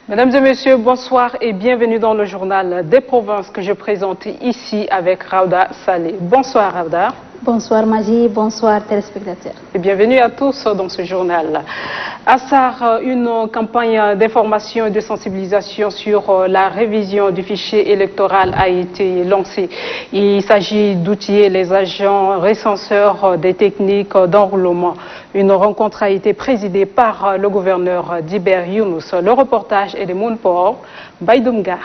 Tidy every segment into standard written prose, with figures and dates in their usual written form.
Mesdames et messieurs, bonsoir et bienvenue dans le journal des provinces que je présente ici avec Raouda Saleh. Bonsoir Raouda. Bonsoir Magie, bonsoir téléspectateurs. Et bienvenue à tous dans ce journal. Assar, une campagne d'information et de sensibilisation sur la révision du fichier électoral a été lancée. Il s'agit d'outiller les agents recenseurs des techniques d'enrôlement. Une rencontre a été présidée par le gouverneur d'Iber Younous. Le reportage est de Mounpor, Baïdoumgar.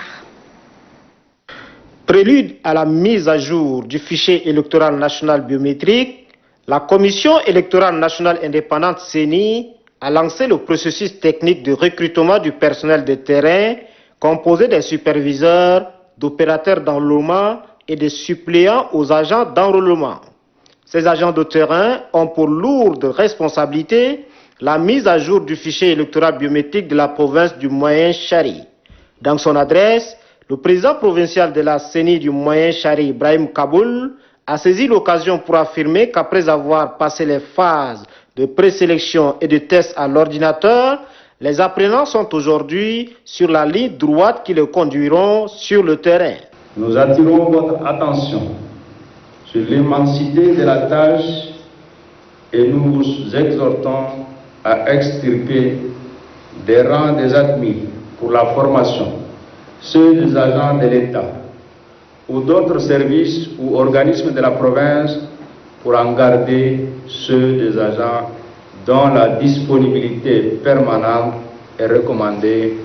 Prélude à la mise à jour du fichier électoral national biométrique, la Commission électorale nationale indépendante CENI a lancé le processus technique de recrutement du personnel de terrain composé des superviseurs, d'opérateurs d'enrôlement et de suppléants aux agents d'enrôlement. Ces agents de terrain ont pour lourde responsabilité la mise à jour du fichier électoral biométrique de la province du Moyen-Chari. Dans son adresse, le président provincial de la CENI du Moyen-Chari, Ibrahim Kaboul, a saisi l'occasion pour affirmer qu'après avoir passé les phases de présélection et de tests à l'ordinateur, les apprenants sont aujourd'hui sur la ligne droite qui les conduiront sur le terrain. Nous attirons votre attention sur l'immensité de la tâche et nous vous exhortons à extirper des rangs des admis pour la formation, ceux des agents de l'État ou d'autres services ou organismes de la province pour en garder ceux des agents dont la disponibilité permanente est recommandée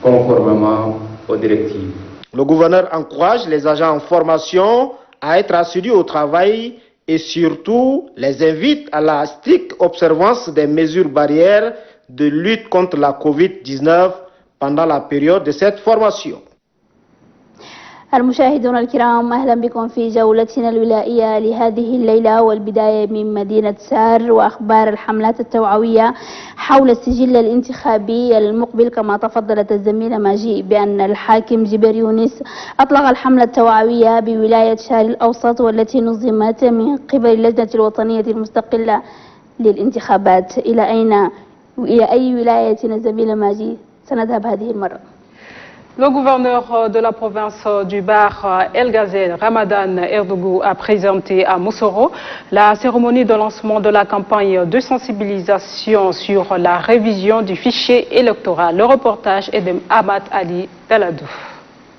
conformément aux directives. Le gouverneur encourage les agents en formation à être assidus au travail et surtout les invite à la stricte observance des mesures barrières de lutte contre la COVID-19 pendant la période de cette formation. المشاهدون الكرام أهلا بكم في جولتنا الولائية لهذه الليلة والبداية من مدينة سار وأخبار الحملات التوعوية حول السجل الانتخابي المقبل. كما تفضلت الزميلة ماجي بأن الحاكم جبر يونس أطلق الحملة التوعوية بولاية شار الأوسط والتي نظمت من قبل اللجنة الوطنية المستقلة للانتخابات. إلى أي ولاية الزميلة ماجي سنذهب هذه المرة؟ Le gouverneur de la province du Bar, El Ghazel Ramadan Erdougou, a présenté à Moussoro la cérémonie de lancement de la campagne de sensibilisation sur la révision du fichier électoral. Le reportage est de Ahmad Ali Daladou.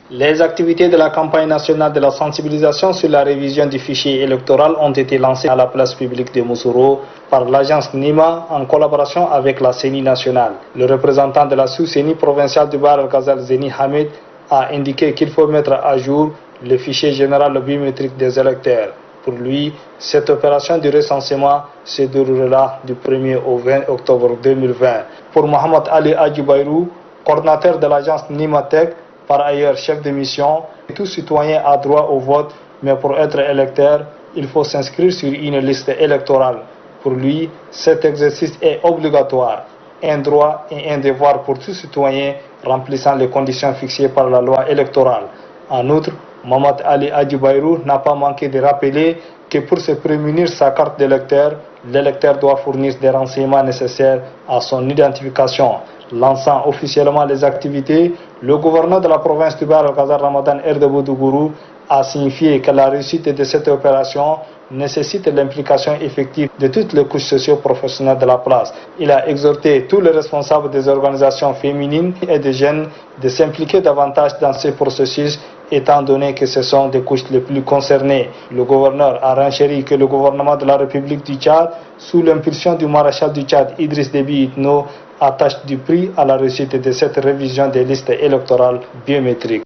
Les activités de la campagne nationale de la sensibilisation sur la révision du fichier électoral ont été lancées à la place publique de Moussoro par l'agence NIMA en collaboration avec la CENI nationale. Le représentant de la sous-CENI provinciale du Bar El Ghazal Zeni Hamid a indiqué qu'il faut mettre à jour le fichier général biométrique des électeurs. Pour lui, cette opération du recensement se déroulera du 1er au 20 octobre 2020. Pour Mohamed Ali Adjubayrou, coordinateur de l'agence NIMATEC, par ailleurs chef de mission, tout citoyen a droit au vote, mais pour être électeur, il faut s'inscrire sur une liste électorale. Pour lui, cet exercice est obligatoire, un droit et un devoir pour tout citoyen remplissant les conditions fixées par la loi électorale. En outre, Mohamed Ali Adjubayrou n'a pas manqué de rappeler que pour se prémunir sa carte d'électeur, l'électeur doit fournir des renseignements nécessaires à son identification. Lançant officiellement les activités, le gouverneur de la province du Bar El Ghazal Ramadan Erdougou a signifié que la réussite de cette opération nécessite l'implication effective de toutes les couches socio-professionnelles de la place. Il a exhorté tous les responsables des organisations féminines et des jeunes de s'impliquer davantage dans ce processus, étant donné que ce sont des couches les plus concernées. Le gouverneur a renchéri que le gouvernement de la République du Tchad, sous l'impulsion du maréchal du Tchad Idriss Déby Itno, attache du prix à la réussite de cette révision des listes électorales biométriques.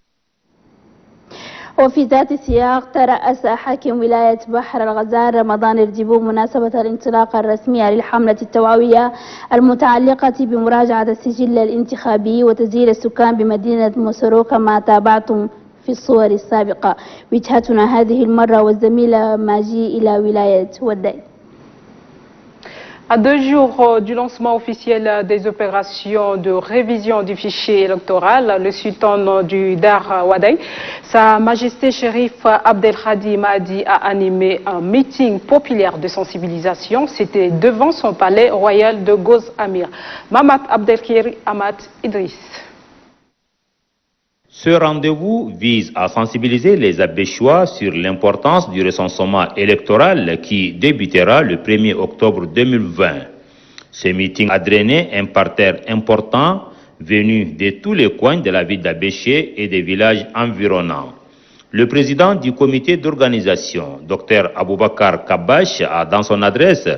وفي ذات السياق ترأس حاكم ولاية بحر الغزال رمضان الجبوب مناسبة الانطلاق الرسمية للحملة التوعوية المتعلقة بمراجعة السجل الانتخابي وتسجيل السكان بمدينة موسورو. كما تابعتم في في الصور السابقة. وجهتنا هذه المرة والزميلة ماجي إلى ولاية وداي. À 2 jours du lancement officiel des opérations de révision du fichier électoral, le sultan du Dar Wadaï, Sa Majesté Chérif Abdelhadi Mahdi a animé un meeting populaire de sensibilisation. C'était devant son palais royal de Goz Amir. Mamat Abdelkir Ahmad Idriss. Ce rendez-vous vise à sensibiliser les Abéchois sur l'importance du recensement électoral qui débutera le 1er octobre 2020. Ce meeting a drainé un parterre important venu de tous les coins de la ville d'Abéché et des villages environnants. Le président du comité d'organisation, Dr Aboubakar Kabash, a dans son adresse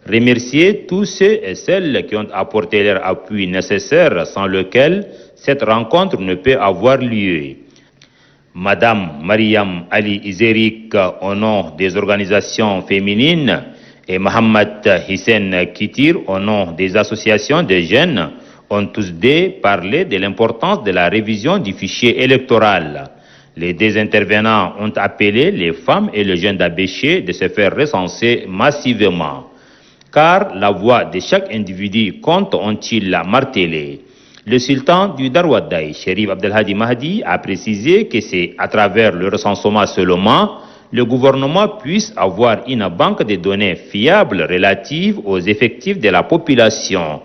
remercié tous ceux et celles qui ont apporté leur appui nécessaire sans lequel cette rencontre ne peut avoir lieu. Madame Mariam Ali Izerik, au nom des organisations féminines, et Mohamed Hissène Kitir, au nom des associations de jeunes, ont tous deux parlé de l'importance de la révision du fichier électoral. Les deux intervenants ont appelé les femmes et les jeunes d'Abéché de se faire recenser massivement. Car la voix de chaque individu compte, ont-ils martelé. Le sultan du Darwadaï, Chérif Abdelhadi Mahdi, a précisé que c'est à travers le recensement seulement le gouvernement puisse avoir une banque de données fiables relatives aux effectifs de la population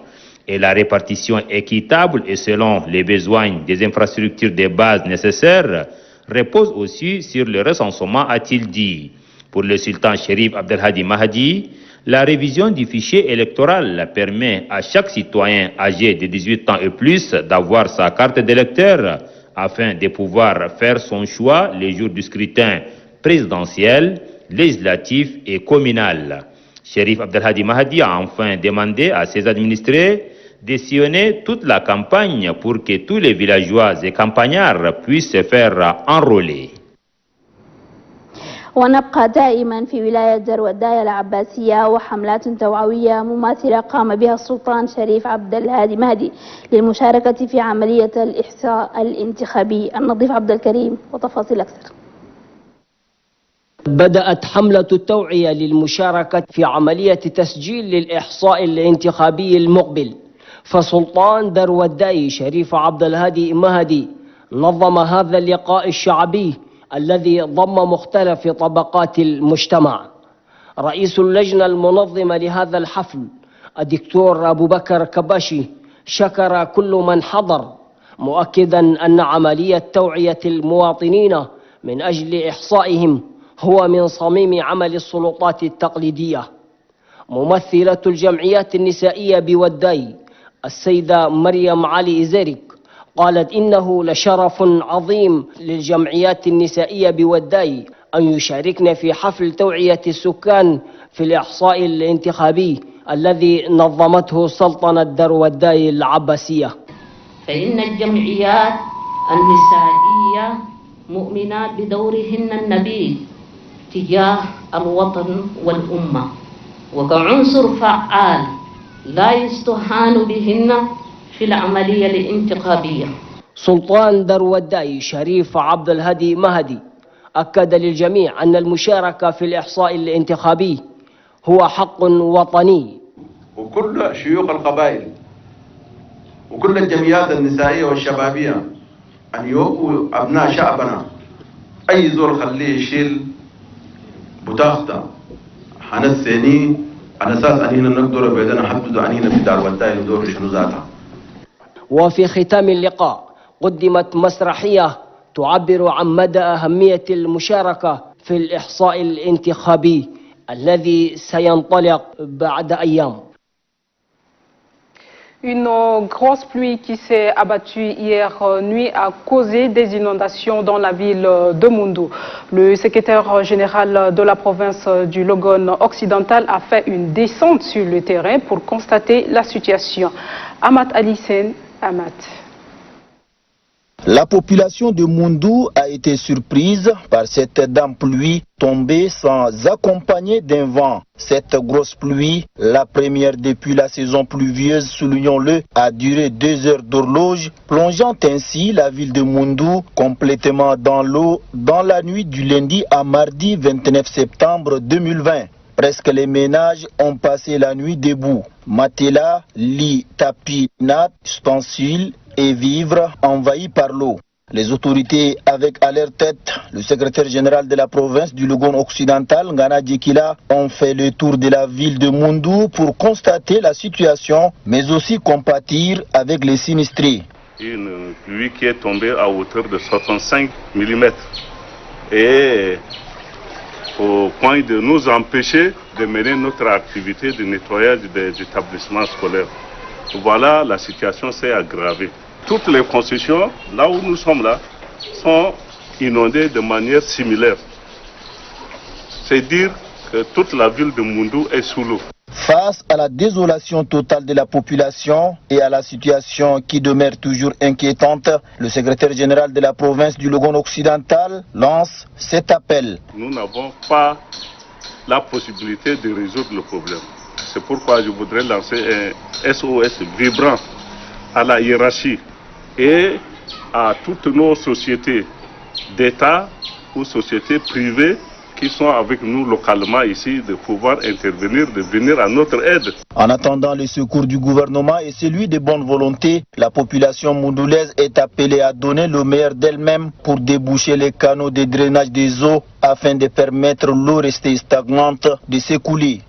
et la répartition équitable et selon les besoins des infrastructures de base nécessaires repose aussi sur le recensement, a-t-il dit. Pour le sultan Chérif Abdelhadi Mahdi, la révision du fichier électoral permet à chaque citoyen âgé de 18 ans et plus d'avoir sa carte d'électeur afin de pouvoir faire son choix les jours du scrutin présidentiel, législatif et communal. Chérif Abdelhadi Mahdi a enfin demandé à ses administrés de sillonner toute la campagne pour que tous les villageois et campagnards puissent se faire enrôler. ونبقى دائما في ولاية دروداية العباسية وحملات توعوية مماثلة قام بها السلطان شريف عبد الهادي مهدي للمشاركة في عملية الإحصاء الانتخابي. النظيف عبد الكريم وتفاصيل أكثر. بدأت حملة التوعية للمشاركة في عملية تسجيل للإحصاء الانتخابي المقبل، فسلطان دروداي شريف عبد الهادي مهدي نظم هذا اللقاء الشعبي الذي ضم مختلف طبقات المجتمع. رئيس اللجنة المنظمة لهذا الحفل الدكتور أبو بكر كباشي شكر كل من حضر، مؤكدا أن عملية توعية المواطنين من أجل إحصائهم هو من صميم عمل السلطات التقليدية. ممثلة الجمعيات النسائية بوداي السيدة مريم علي إزيريك قالت إنه لشرف عظيم للجمعيات النسائية بوداي أن يشاركن في حفل توعية السكان في الإحصاء الانتخابي الذي نظمته سلطنة دروداي العباسية. فإن الجمعيات النسائية مؤمنات بدورهن النبيل تجاه الوطن والأمة وكعنصر فعال لا يستهان بهن في العملية الانتخابية. سلطان دروداي شريف عبد الهادي مهدي أكد للجميع أن المشاركة في الإحصاء الانتخابي هو حق وطني. وكل شيوخ القبائل وكل الجمعيات النسائية والشبابية أن يوقوا أبناء شعبنا أي زول خليه يشيل بطاقته حنسيني على أساس أننا نقدر بيدنا حدد أننا في دروداي ندور شنو ذاتها. وفي ختام اللقاء قدمت مسرحية تعبر عن مدى أهمية المشاركة في الإحصاء الانتخابي الذي سينطلق بعد أيام. Une grosse pluie qui s'est abattue hier nuit a causé des inondations dans la ville de Moundou. Le secrétaire général de la province du Logone occidental a fait une descente sur le terrain pour constater la situation. Amat Alisen, Amat. La population de Moundou a été surprise par cette dame pluie tombée sans accompagner d'un vent. Cette grosse pluie, la première depuis la saison pluvieuse, soulignons-le, a duré 2 heures d'horloge, plongeant ainsi la ville de Moundou complètement dans l'eau dans la nuit du lundi à mardi 29 septembre 2020. Presque les ménages ont passé la nuit debout. Matelas, lits, tapis, nattes, ustensiles et vivres envahis par l'eau. Les autorités, avec à leur tête le secrétaire général de la province du Logone occidental, Ngana Djekila, ont fait le tour de la ville de Moundou pour constater la situation, mais aussi compatir avec les sinistrés. Une pluie qui est tombée à hauteur de 65 mm et au point de nous empêcher de mener notre activité de nettoyage des établissements scolaires. Voilà, la situation s'est aggravée. Toutes les constructions, là où nous sommes là, sont inondées de manière similaire. C'est dire que toute la ville de Moundou est sous l'eau. Face à la désolation totale de la population et à la situation qui demeure toujours inquiétante, le secrétaire général de la province du Logone occidental lance cet appel. Nous n'avons pas la possibilité de résoudre le problème. C'est pourquoi je voudrais lancer un SOS vibrant à la hiérarchie et à toutes nos sociétés d'État ou sociétés privées qui sont avec nous localement ici, de pouvoir intervenir, de venir à notre aide. En attendant le secours du gouvernement et celui de bonne volonté, la population moundoulaise est appelée à donner le meilleur d'elle-même pour déboucher les canaux de drainage des eaux afin de permettre l'eau restée stagnante de s'écouler.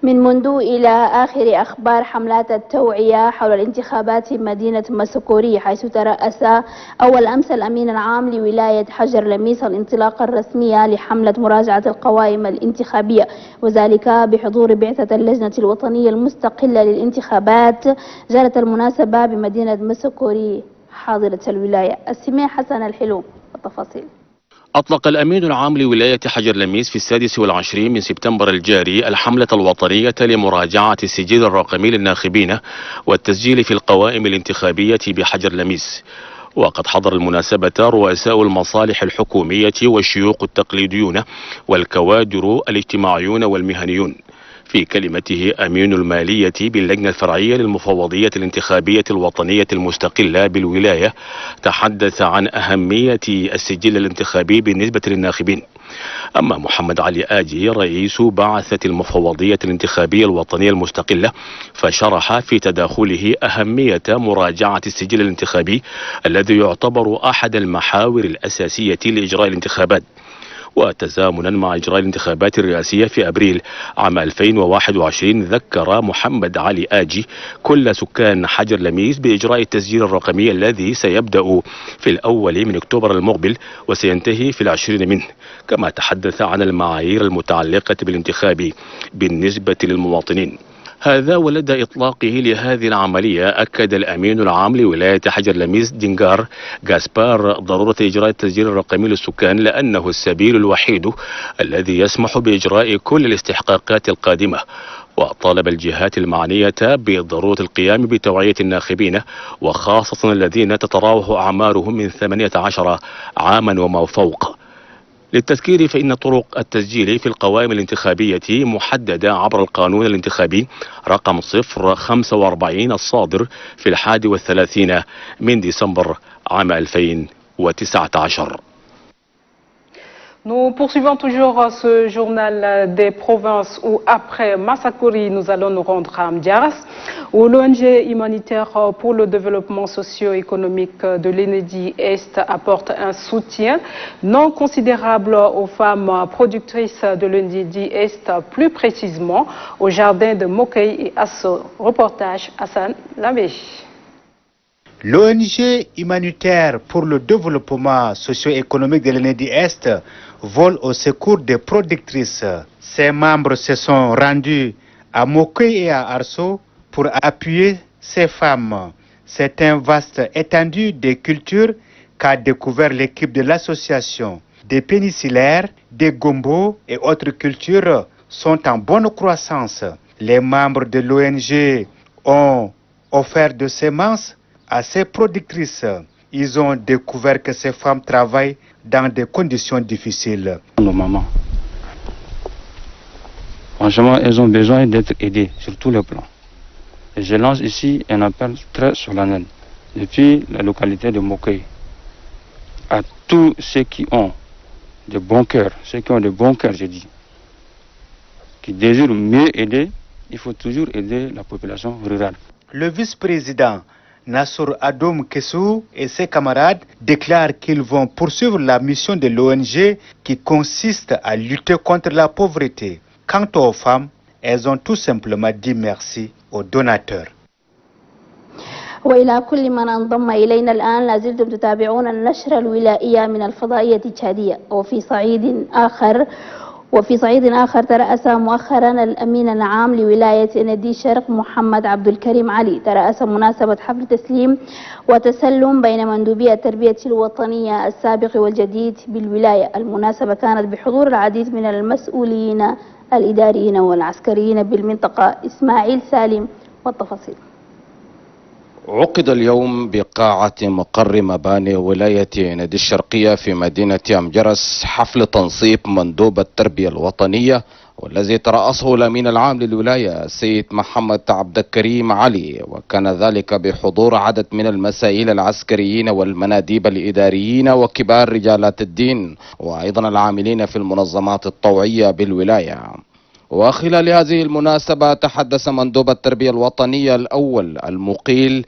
من منذ إلى آخر أخبار حملات التوعية حول الانتخابات بمدينة مسكوري، حيث ترأس أول أمس الأمين العام لولاية حجر لميس الانطلاقة الرسمية لحملة مراجعة القوائم الانتخابية، وذلك بحضور بعثة اللجنة الوطنية المستقلة للانتخابات. جرت المناسبة بمدينة مسكوري حاضرة الولاية. السميع حسن الحلو والتفاصيل. أطلق الأمين العام لولاية حجر لميس في 26 من سبتمبر الجاري الحملة الوطنية لمراجعة السجل الرقمي للناخبين والتسجيل في القوائم الانتخابية بحجر لميس. وقد حضر المناسبة رؤساء المصالح الحكومية والشيوخ التقليديون والكوادر الاجتماعيون والمهنيون. في كلمته أمين المالية باللجنة الفرعية للمفوضية الانتخابية الوطنية المستقلة بالولاية تحدث عن أهمية السجل الانتخابي بالنسبة للناخبين. أما محمد علي آجي رئيس بعثة المفوضية الانتخابية الوطنية المستقلة فشرح في تداخله أهمية مراجعة السجل الانتخابي الذي يعتبر أحد المحاور الأساسية لإجراء الانتخابات. وتزامنا مع إجراء الانتخابات الرئاسية في أبريل عام 2021 ذكر محمد علي آجي كل سكان حجر لميس بإجراء التسجيل الرقمي الذي سيبدأ في الأول من أكتوبر المقبل وسينتهي في 20 منه. كما تحدث عن المعايير المتعلقة بالانتخاب بالنسبة للمواطنين. هذا ولدى إطلاقه لهذه العملية أكد الأمين العام لولاية حجر لميس دينغار غاسبار ضرورة إجراء التسجيل الرقمي للسكان لأنه السبيل الوحيد الذي يسمح بإجراء كل الاستحقاقات القادمة. وطالب الجهات المعنية بضرورة القيام بتوعية الناخبين وخاصة الذين تتراوح أعمارهم من 18 عاما وما فوق. للتذكير فإن طرق التسجيل في القوائم الانتخابية محددة عبر القانون الانتخابي رقم 045 الصادر في 31 من ديسمبر عام 2019. Nous poursuivons toujours ce journal des provinces où après Massakouri, nous allons nous rendre à Mdiaras, où l'ONG humanitaire pour le développement socio-économique de l'Enedi Est apporte un soutien non considérable aux femmes productrices de l'Enedi Est, plus précisément au jardin de Mokei et Asso. Reportage Hassan Lamé. L'ONG humanitaire pour le développement socio-économique de l'Enedi Est vole au secours des productrices. Ses membres se sont rendus à Mokei et à Arso pour appuyer ces femmes. C'est un vaste étendue de cultures qu'a découvert l'équipe de l'association. Des pénicellaires, des gombos et autres cultures sont en bonne croissance. Les membres de l'ONG ont offert de semences à ces productrices. Ils ont découvert que ces femmes travaillent dans des conditions difficiles. Nos mamans, franchement, elles ont besoin d'être aidées sur tous les plans. Et je lance ici un appel très solennel depuis la localité de Mokoy à tous ceux qui ont de bons cœurs, je dis, qui désirent mieux aider. Il faut toujours aider la population rurale. Le vice-président Nassour Adoum Kessou et ses camarades déclarent qu'ils vont poursuivre la mission de l'ONG qui consiste à lutter contre la pauvreté. Quant aux femmes, elles ont tout simplement dit merci aux donateurs. وإلى كل من انضم إلينا الآن لازلتم تتابعون النشرة الولائية من الفضائية التشادية. وفي صعيد آخر ترأس مؤخرا الأمين العام لولاية ندي شرق محمد عبد الكريم علي ترأس مناسبة حفل تسليم وتسلم بين مندوبي التربية الوطنية السابق والجديد بالولاية. المناسبة كانت بحضور العديد من المسؤولين الإداريين والعسكريين بالمنطقة. إسماعيل سالم والتفاصيل. عقد اليوم بقاعة مقر مباني ولاية ندي الشرقية في مدينة أمجرس حفل تنصيب مندوب التربية الوطنية، والذي ترأسه الأمين العام للولاية السيد محمد عبد الكريم علي، وكان ذلك بحضور عدد من المسائل العسكريين والمناديب الإداريين وكبار رجالات الدين وأيضا العاملين في المنظمات الطوعية بالولاية. وخلال هذه المناسبة تحدث مندوب التربية الوطنية الأول المقيل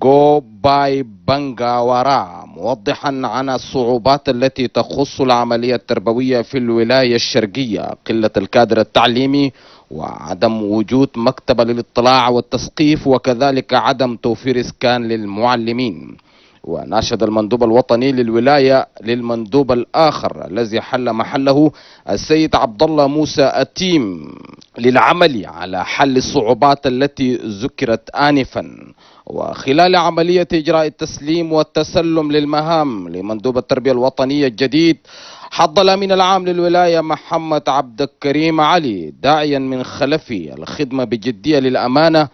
جو باي بانغا ورا، موضحا عن الصعوبات التي تخص العملية التربوية في الولاية الشرقية، قلة الكادر التعليمي وعدم وجود مكتب للاطلاع والتثقيف وكذلك عدم توفير إسكان للمعلمين. وناشد المندوب الوطني للولاية للمندوب الآخر الذي حل محله السيد عبد الله موسى أتيم للعمل على حل الصعوبات التي ذكرت آنفا. وخلال عملية إجراء التسليم والتسلم للمهام لمندوب التربية الوطنية الجديد، حض الأمين العام للولاية محمد عبد الكريم علي داعيا من خلفه الخدمة بجدية للأمانة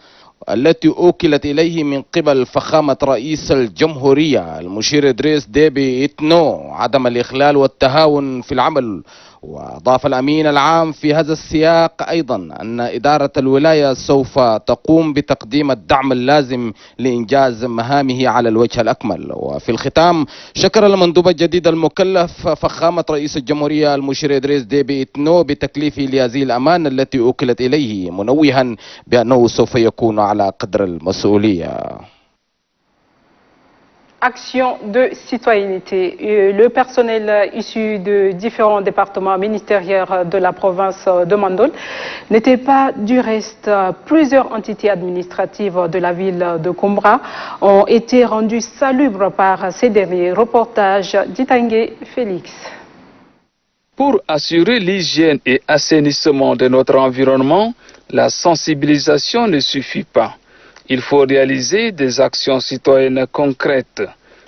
التي أوكلت إليه من قبل فخامة رئيس الجمهورية المشير إدريس ديبي إتنو، عدم الإخلال والتهاون في العمل. وأضاف الأمين العام في هذا السياق أيضا أن إدارة الولاية سوف تقوم بتقديم الدعم اللازم لإنجاز مهامه على الوجه الأكمل. وفي الختام شكر المندوب الجديد المكلف فخامة رئيس الجمهورية المشير إدريس ديبي إتنو بتكليفه لهذه الأمانة التي أوكلت إليه، منوها بأنه سوف يكون على قدر المسؤولية. Action de citoyenneté. Le personnel issu de différents départements ministériels de la province de Mandoul n'était pas du reste. Plusieurs entités administratives de la ville de Koumbra ont été rendues salubres par ces derniers. Reportage d'Itangué Félix. Pour assurer l'hygiène et assainissement de notre environnement, la sensibilisation ne suffit pas. Il faut réaliser des actions citoyennes concrètes.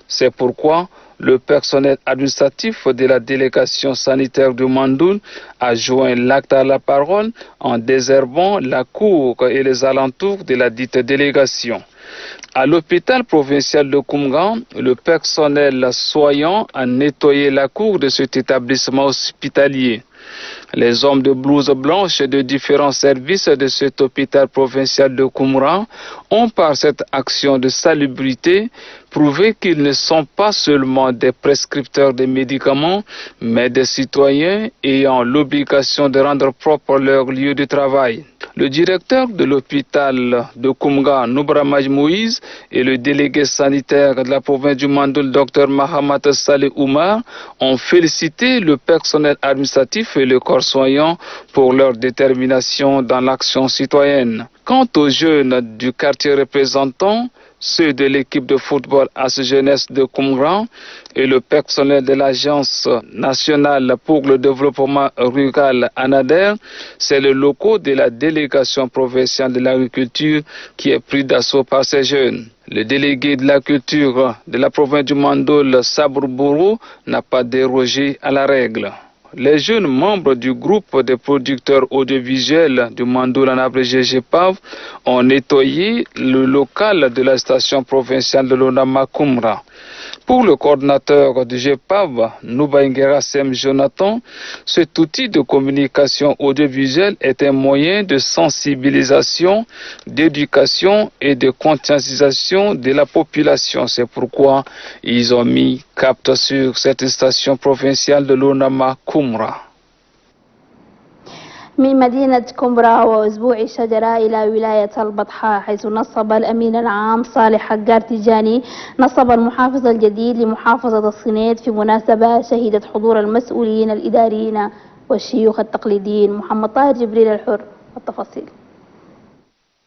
C'est pourquoi le personnel administratif de la délégation sanitaire de Mandoul a joint l'acte à la parole en désherbant la cour et les alentours de la dite délégation. À l'hôpital provincial de Koumgan, le personnel soignant a nettoyé la cour de cet établissement hospitalier. Les hommes de blouse blanche de différents services de cet hôpital provincial de Koumra ont par cette action de salubrité prouvé qu'ils ne sont pas seulement des prescripteurs de médicaments, mais des citoyens ayant l'obligation de rendre propre leur lieu de travail. Le directeur de l'hôpital de Koumga, Noubramaj Moïse, et le délégué sanitaire de la province du Mandoul, Dr Mahamat Saleh Oumar, ont félicité le personnel administratif et le corps soignant pour leur détermination dans l'action citoyenne. Quant aux jeunes du quartier représentant, ceux de l'équipe de football AS Jeunesse de Koumra et le personnel de l'Agence nationale pour le développement rural ANADER, c'est le loco de la délégation provinciale de l'agriculture qui est pris d'assaut par ces jeunes. Le délégué de la culture de la province du Mandoul, Sabr Bourou, n'a pas dérogé à la règle. les jeunes membres du groupe des producteurs audiovisuels du Mandoulane abrégé GEPAV ont nettoyé le local de la station provinciale de l'Onama Koumra. Pour le coordinateur du GEPAV, Noubaïngera Sem Jonathan, cet outil de communication audiovisuelle est un moyen de sensibilisation, d'éducation et de conscientisation de la population. C'est pourquoi ils ont mis cap sur cette station provinciale de l'Onama Koumra. من مدينة كمبرا وأسبوع الشجرة إلى ولاية البطحاء، حيث نصب الأمين العام صالح حجار تيجاني نصب المحافظ الجديد لمحافظة الصنيد في مناسبة شهدت حضور المسؤولين الإداريين والشيوخ التقليديين. محمد طاهر جبريل الحر والتفاصيل.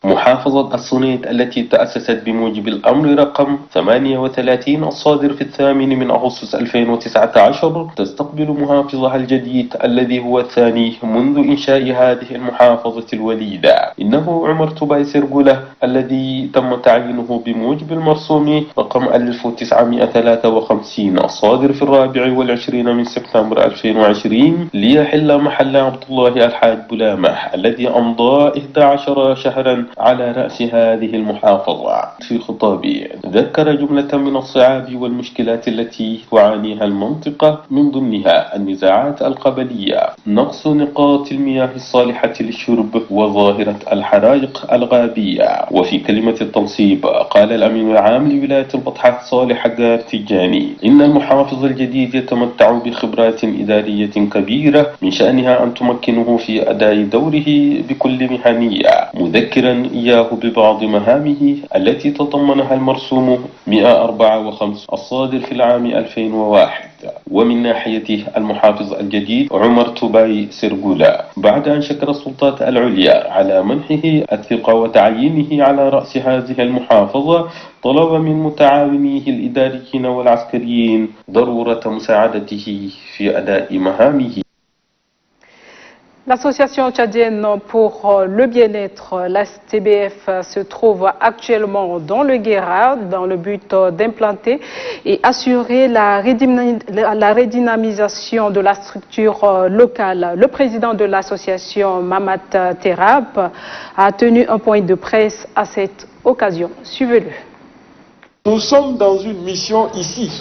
محافظة الصنيد التي تأسست بموجب الأمر رقم 38 الصادر في 8 من أغسطس 2019 تستقبل محافظها الجديد الذي هو الثاني منذ إنشاء هذه المحافظة الوليدة. إنه عمر توباي سرغولة الذي تم تعيينه بموجب المرسوم رقم 1953 الصادر في 24 من سبتمبر 2020 ليحل محل عبد الله الحاج بلامة الذي أمضى 11 شهرا على رأس هذه المحافظة. في خطابه ذكر جملة من الصعاب والمشكلات التي تعانيها المنطقة، من ضمنها النزاعات القبلية، نقص نقاط المياه الصالحة للشرب، وظاهرة الحرائق الغابية. وفي كلمة التنصيب قال الأمين العام لولاية البطحاء صالح حجار تيجاني إن المحافظ الجديد يتمتع بخبرات إدارية كبيرة من شأنها أن تمكنه في أداء دوره بكل مهنية، مذكرا إياه ببعض مهامه التي تضمنها المرسوم 104 الصادر في العام 2001. ومن ناحيته المحافظ الجديد عمر توباي سرغولا بعد أن شكر السلطات العليا على منحه الثقة وتعيينه على رأس هذه المحافظة، طلب من متعاونيه الإداريين والعسكريين ضرورة مساعدته في أداء مهامه. L'association tchadienne pour le bien-être, la STBF, se trouve actuellement dans le Guéra dans le but d'implanter et assurer la redynamisation de la structure locale. Le président de l'association, Mamat Terab, a tenu un point de presse à cette occasion. Suivez-le. Nous sommes dans une mission ici,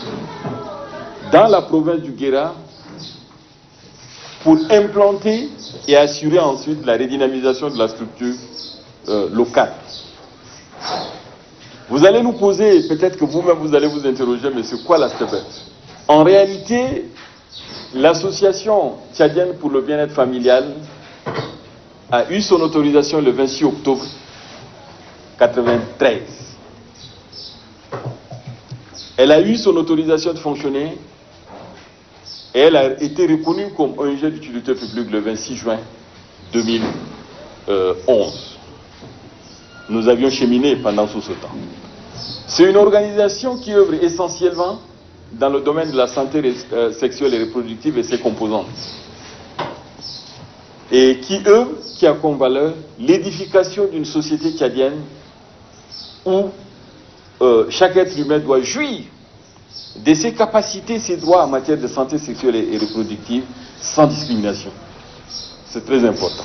dans la province du Guéra, pour implanter et assurer ensuite la redynamisation de la structure locale. Vous allez nous poser, peut-être que vous-même vous allez vous interroger, mais c'est quoi la STBF? En réalité, l'association tchadienne pour le bien-être familial a eu son autorisation le 26 octobre 1993. Elle a eu son autorisation de fonctionner et elle a été reconnue comme ONG d'utilité publique le 26 juin 2011. Nous avions cheminé pendant tout ce temps. C'est une organisation qui œuvre essentiellement dans le domaine de la santé sexuelle et reproductive et ses composantes. Et qui œuvre, qui a comme valeur l'édification d'une société tchadienne où chaque être humain doit jouir de ses capacités, ses droits en matière de santé sexuelle et reproductive sans discrimination. C'est très important.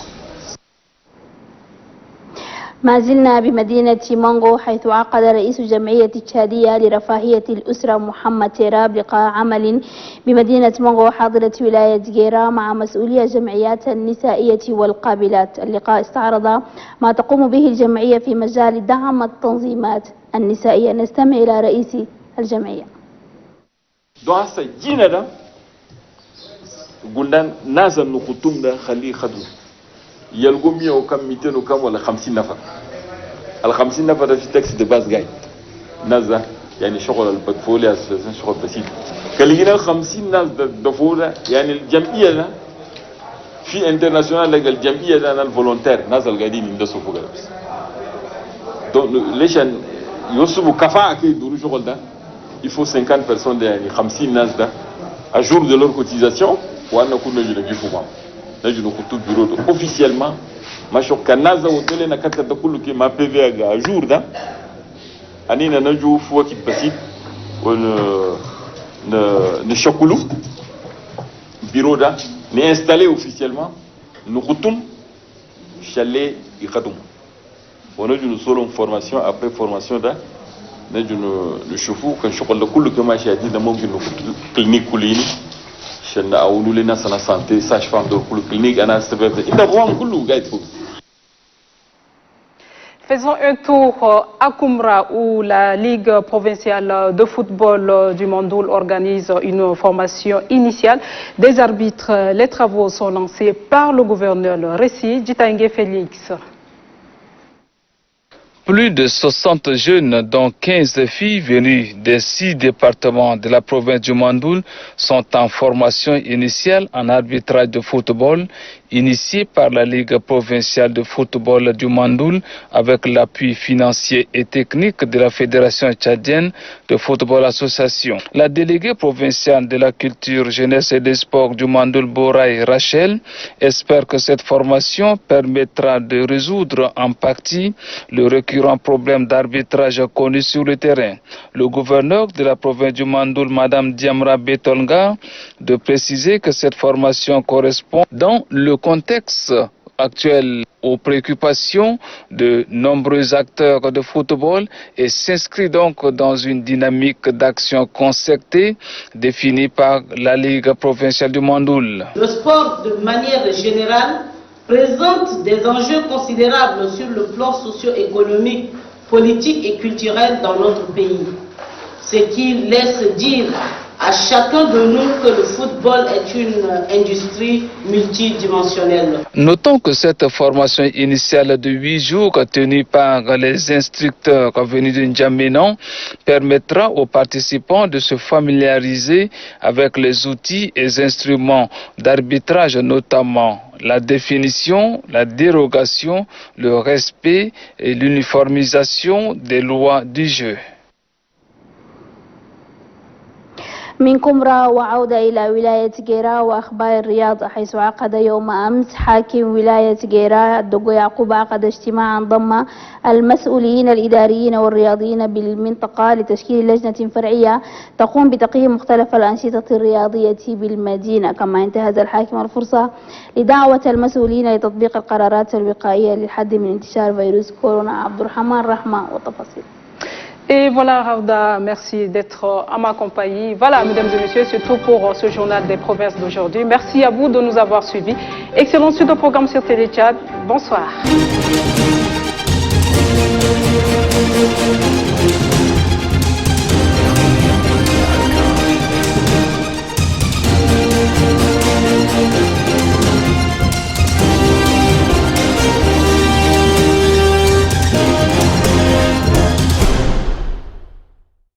ما زلنا بمدينة مونغو، حيث عقد رئيس الجمعية التشادية لرفاهية الأسرة محمد تيراب لقاء عمل بمدينة مونغو حاضرة ولاية غيرا مع مسؤولي الجمعيات النسائية والقابلات. اللقاء استعرض ما تقوم به الجمعية في مجال دعم التنظيمات النسائية. نستمع إلى رئيس الجمعية. دواسا جينا دا قلنا نازل نخطوم دا خليه خدو يلقوا 100 وكم 200 وكم ولا 50 نفر. ال 50 نفر في تاكسي دي باس جاي نازل يعني شغل البورتفوليو شغل بسيط. كلينا ال 50 ناس دفوله يعني الجمعيه ده في انترناسيونال لقى الجمعيه ده انا الفولونتير نازل قاعدين يندسوا فوق بس. دونك ليش يوصلوا كفاءه كي يدوروا شغل ده il faut 50 personnes يعني 50 ناس ده à jour de leur cotisation وانا كنا نجي فوقهم. نجي نخطو بيرو officiellement ما شو كنازا ودلنا كتر ده كله كي ما PV à jour ده انينا نجو في وقت بسيط ون نشكلو بيرو ده ni installé officiellement, nous retournons chalé iratum. On a une seule formation après formation da, na le chauffeur quand je parle de tout le que moi j'ai dit dans mon clinique coulini, je n'ai pas eu na santé sage-femme de clinique ana sebab il a vraiment tout le gars. Faisons un tour à Koumra où la Ligue provinciale de football du Mandoul organise une formation initiale des arbitres. Les travaux sont lancés par le gouverneur. Le récit Djitangue Félix. Plus de 60 jeunes, dont 15 filles venues des 6 départements de la province du Mandoul, sont en formation initiale en arbitrage de football, initiée par la Ligue provinciale de football du Mandoul avec l'appui financier et technique de la Fédération tchadienne de football association. La déléguée provinciale de la culture, jeunesse et des sports du Mandoul, Boraï Rachel, espère que cette formation permettra de résoudre en partie le récurrent problème d'arbitrage connu sur le terrain. Le gouverneur de la province du Mandoul, Madame Diamra Betolga, de préciser que cette formation correspond dans le contexte actuel aux préoccupations de nombreux acteurs de football et s'inscrit donc dans une dynamique d'action concertée définie par la Ligue provinciale du Mandoul. Le sport, de manière générale, présente des enjeux considérables sur le plan socio-économique, politique et culturel dans notre pays. Ce qui laisse dire à chacun de nous que le football est une industrie multidimensionnelle. Notons que cette formation initiale de 8 jours tenue par les instructeurs venus de N'Djamena permettra aux participants de se familiariser avec les outils et instruments d'arbitrage, notamment la définition, la dérogation, le respect et l'uniformisation des lois du jeu. من كمرة وعودة إلى ولاية جيرا وأخبار الرياض، حيث عقد يوم أمس حاكم ولاية جيرا الدقو يعقوب عقد اجتماعا ضم المسؤولين الإداريين والرياضيين بالمنطقة لتشكيل لجنة فرعية تقوم بتقييم مختلف الأنشطة الرياضية بالمدينة. كما انتهز الحاكم الفرصة لدعوة المسؤولين لتطبيق القرارات الوقائية للحد من انتشار فيروس كورونا. عبد الرحمن رحمة والتفاصيل. Et voilà, Ravda, merci d'être à ma compagnie. Voilà, mesdames et messieurs, c'est tout pour ce journal des provinces d'aujourd'hui. Merci à vous de nous avoir suivis. Excellente suite au programme sur Télé Tchad. Bonsoir.